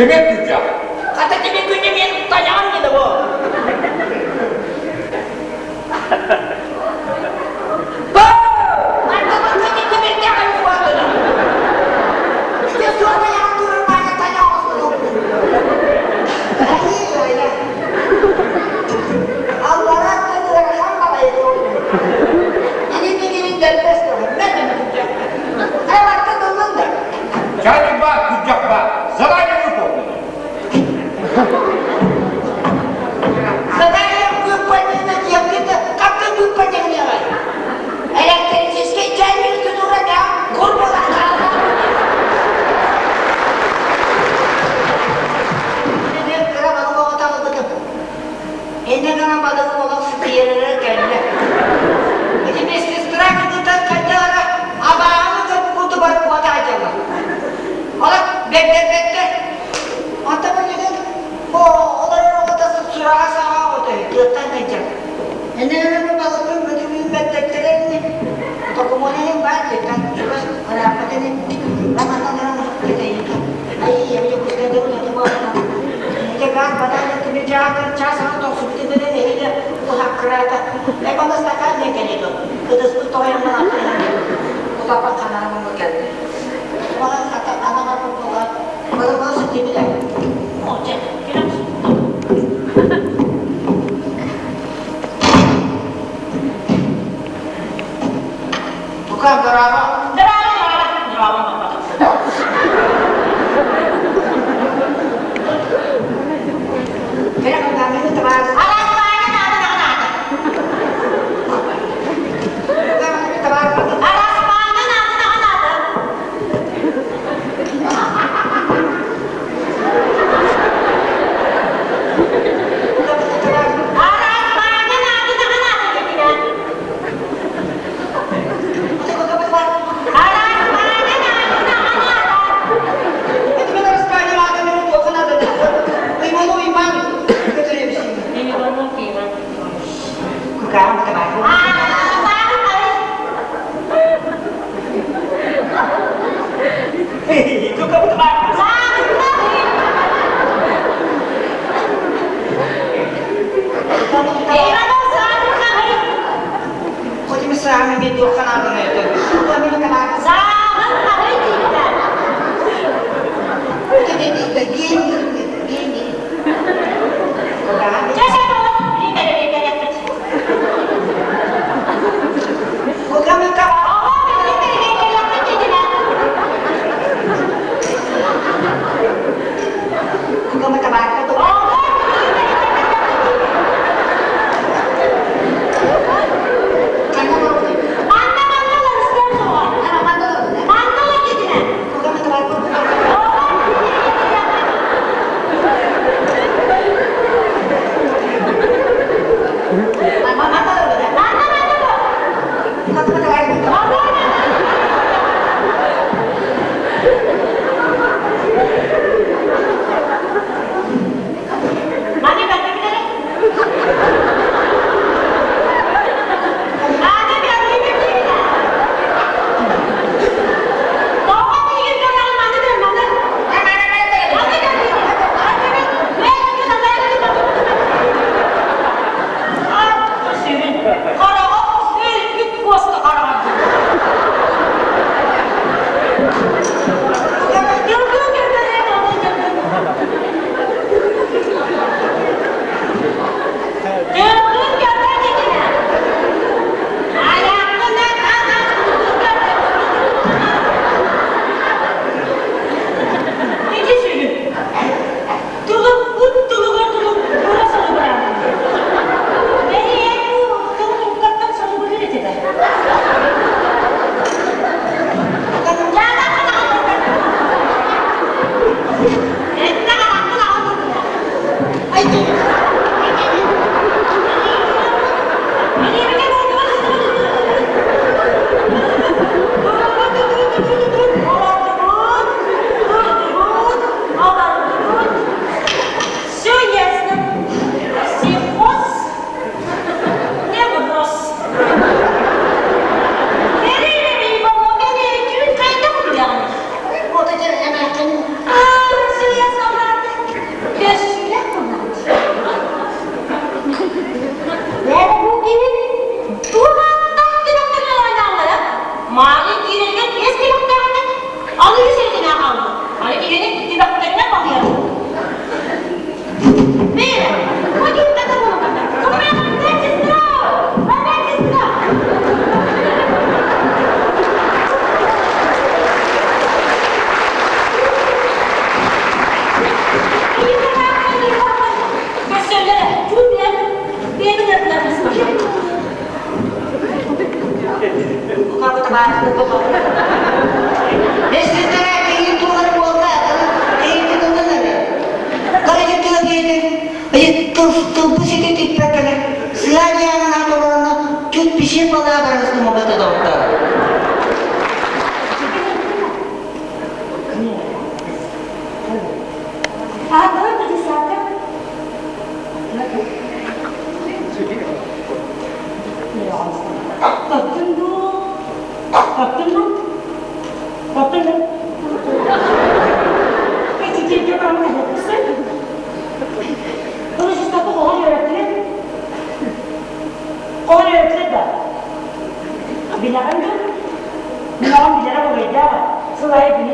Demek Gülcan. Kata demek günde ben tutacağım dedi bu. Arkamın kati demek ne kadar bu adına. İşte sonra yaptırır bana tane olsun. İyi öyle. Allah'a kızı hambalayı doğru. Yeni bir günün derbest olur. Ne demek Gülcan? Her vakti dönmem de. Canım bak Gülcan bak. Zararı yok oldu. Sadece büyük bacını yaptı, kaptı büyük bacını yalan. Elektriksiz geçen bir durada kurbalar kaldı. Ben kıra balığı otalıdım. Ende kana balığı olan sıkı yerlere geldi. Bizim ististra kıdıdan kaçtılara abağını kapı kurdu barı kuata acaba. Ola bekler. Anta böyle onların odası surağa sağa oldu. Yırttan necek. Ende kana balıkın bütün beklettilerini dokumanın var yırttan şurası alamadığını ramanlarına gideyim. Ay yapacak kuşlar da uzadı bu arada. Necek gaz badayla kıvırcağı kırçağı sana toksu bitirmede neydi bu hakkırada. Ne bana sakal ne geliyordu. Kıdıslı toyandan atlayın. Bu kapak kanarıma geldi. Bana kata anama kurtular. Bana nasıl gibiler. O canım, girer misin? Bukan drama. Drama. Kaya kung kami ito tamas. Alas pa yan natin. Kaya kami tamas. Alas pa yan natin. Kami medyo kanado na ito. Kami na kanado. Saan? Kami dito. Gini. Jasa mo! Huwag kami ka. Oo,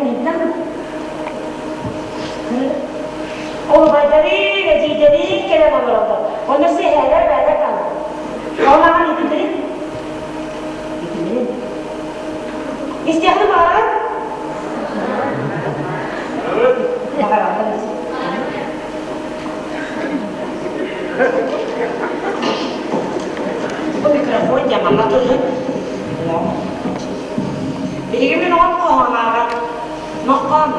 neyden mi? Onu baydarı ve ciddi kelem olurdu. Onu seherler böyle kaldı. Onların ikileri. İstihadı var. Bu mikrofon yamanla durdu. Bilgimin olup koğanlara. Nokta mı?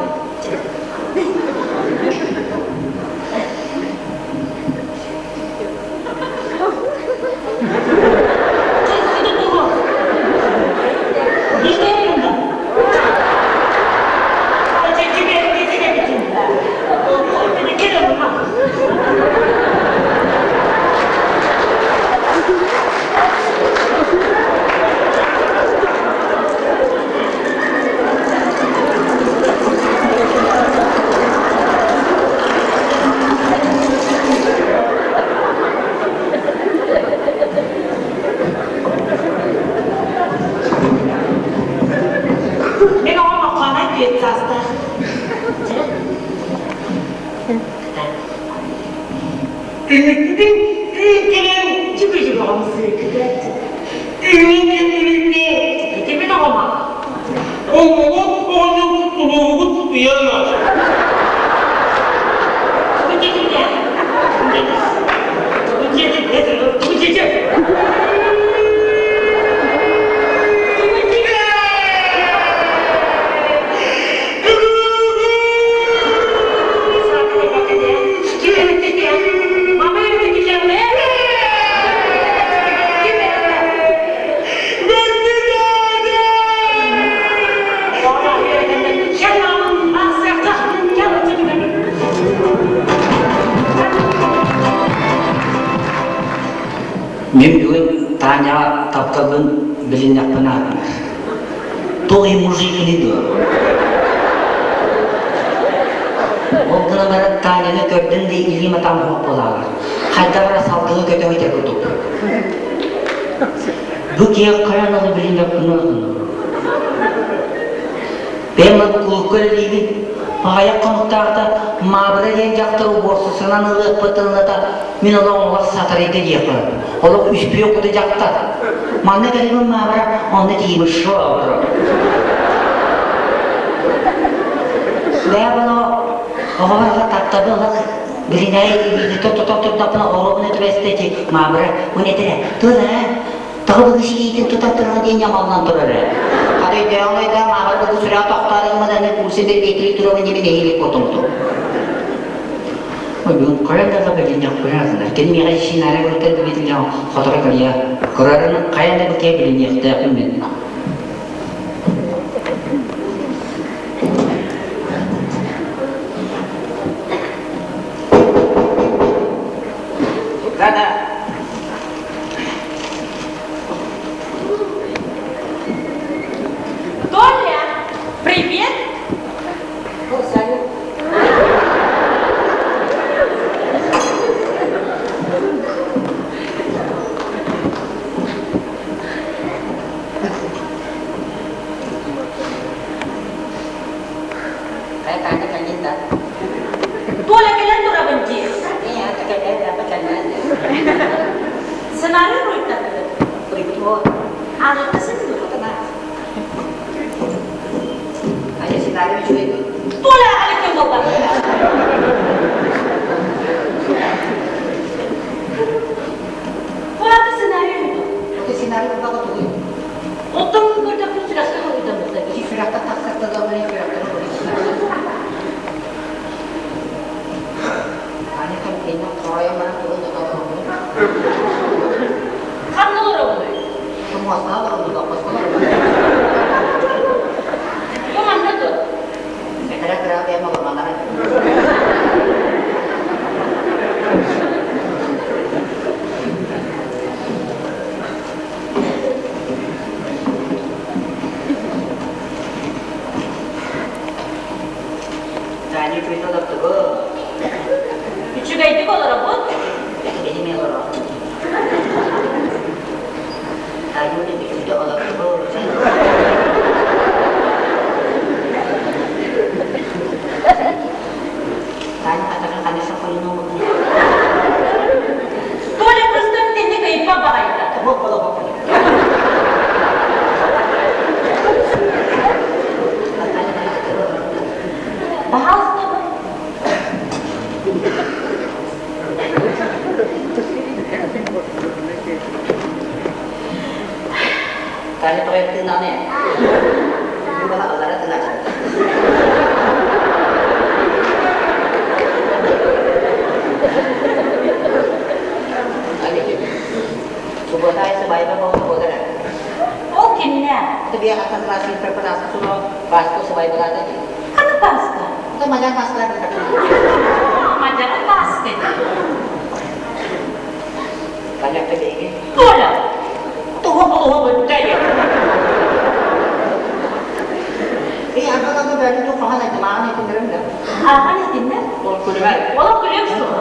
Мен бүгін Таня тапталдың білін яқпына тоғай мужикini diyor. Olduna beri Tanya'nı gördün de ilgim atan hop olarlar. Hatta bana saldığı kötü öte kutup. Bu kiye karanalı bilin yaқпына ben bu kuluklarıydı. Aya konuklarda mağbara den jaktı borsasından ılık pıtılına da men olar satırıydı yıkı. Olar üspü yokudu jaktı. Manna garibim mağbara onda deymiş şu olur. Ve bana oğlarla tattadı olar. Bilinay tutup tapına oğlunu tüvesteci mağbara bu nedir? Dur ha. Tağı bu kişiyi tutup den yamallan durur. Hadi devam edelim, ağır bu süre toktarılmadan kursi bir bekli durumu gibi neyilik otomdu. Bugün kayanda belin yapıyorlar. Kendi mi işin ara görüntüde bitireceğim. Fotoğraf kariyer. Kararın kayanda bu kez belin yaptı yapayım. Dada. Привет! Oh, salut. Kayak tanya kan kita. Tola kailan mo raban Jis? Iya, kaya dapat kan aja. Senaryo mo ito. Berito. Ano kasi ito? Ayo sinari juga itu. Tola kailan yung baba? Wala ka senaryo ito. Oke sinari apa kau tuh? Otong berdak mo sila sa mga ito. Si Firata tak tertawa ni Firata boleh sinari. Ani kan kena kaya mana turun ke bawah. Ano raban? Semua salah untuk apa semua. Yung ano to? Kira-kira dia mau kemana? Tanya itu tetap teguh. Juga itu kalau raban? Jadi melorot. Tanya itu tidak oleh teguh. Bahasına bak. Kali pakai tinannya. Ini malah alarnya tenang. Coba saya sebaiknya mau coba kan? O kimler? Itu biar akan terasi preparasi suruh pasto sebaik berada aja. Ano pasta? Itu macam pasta kan? Mangiare pasta. Banyak pedih. Bola. Tuh betul ya. Apa berarti tuh kawan itu mana itu keren kan? Hani dinle. Kalau kuliah. Ola gülüyorsun.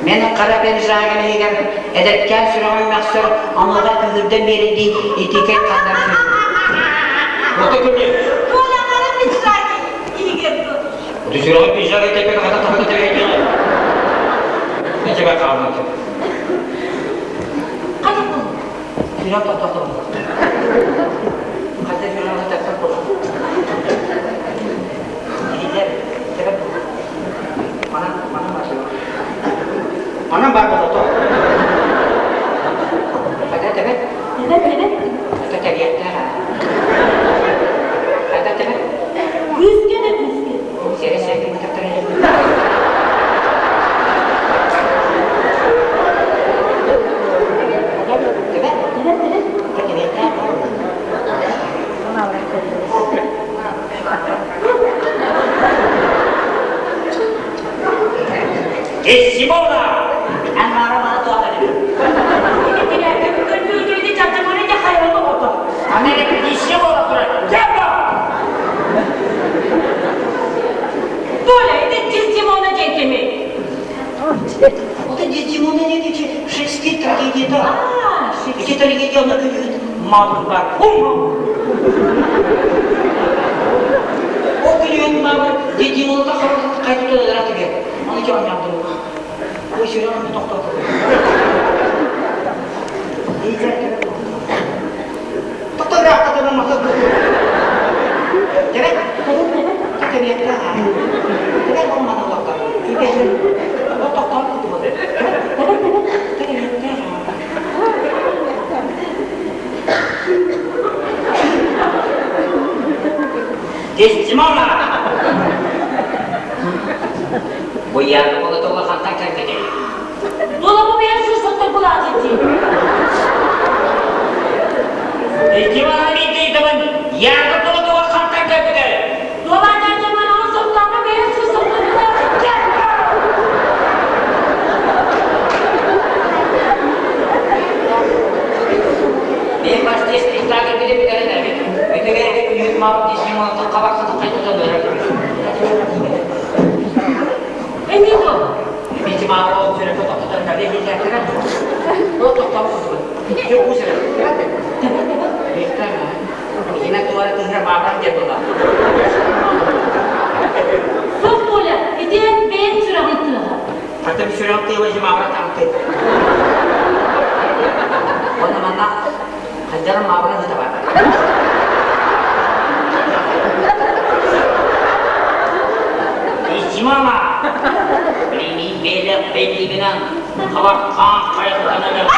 Men qara pensiyonga egar edetgan suragan maqsad amada kuzurdan berdi etiket qadar shu. Foto ko'rdi. Bola qara pensiyonga. İyi girdi. Foto suragan pensiyonga etiket qadar qadar tegdi. Necha bor qoldi? Hadi bu. Suragan to'xtatdi. Qadar suragan to'xtatdi. Edir, tegib. Mana masuk. Mana bapak foto? Ada tebet? Evet. Ada tebet ya? Ada tebet? Güzgü de güzgü. Saya minta terakhir. Tebet? Evet. Tebet ya? Simona! Ang marah tuh apa nih? Ini tidak gülüyor di çatımını da hayırlı oldu. Aneh nih Simona tuh. Siapa? Bola это Десдемона Джекими. Вот это Десдемона не эти шекспир трагедии да. Шекспир. Эти трагедии он напишет маму бар. О клиент маму Десдемона да қайтып келеді тебе. Оны жауап yaptım. Bu işi onu toxtatdı. Fotoğraf kadar masa bu. Evet. Tebet ya. Tebet olmadı doktor. Tebet. O doktor bu. Tebet ya. Destimona. Bu yarın onu tola kantak terkedi. Dolabı bir yer sırsıktır kulağı ciddi. Destimona bitti teman. Yarın onu tola kantak terkedi. Dolaylar zaman onun sırtlarına bir yer sırsıktır kulağı ciddi. Ben başta istiklalde bile bir tane derdim. Öte gerek büyük mağlup Destimona kabak satıp kayıtlıca dönerdim. Emin ol. Bici mağlup süre fotoğrafları tabii bir dakika. O toplamıştı. Çok bu süre. Bekler mi? Yine duvara tızra mağlup yapıyorlar. Çok bola. Gidin beyin sürekli. Hatta bir süre yaptığı vajı mağlup tanıttı. O zaman da hajarın mağlup da var. Mama, ini beda belli bilang kawak kayak tanah.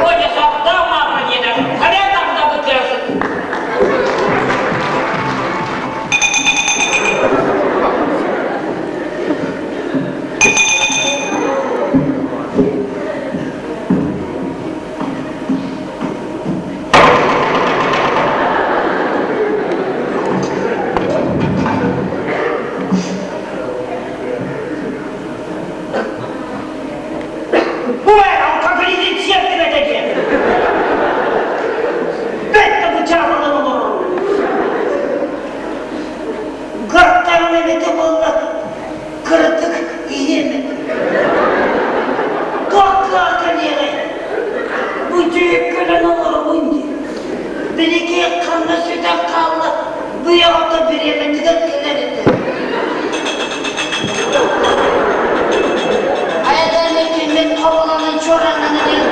Oh ya sabda mama dia dah. Ada tak dapat jelas. Ayadane kimden havalanın çoranını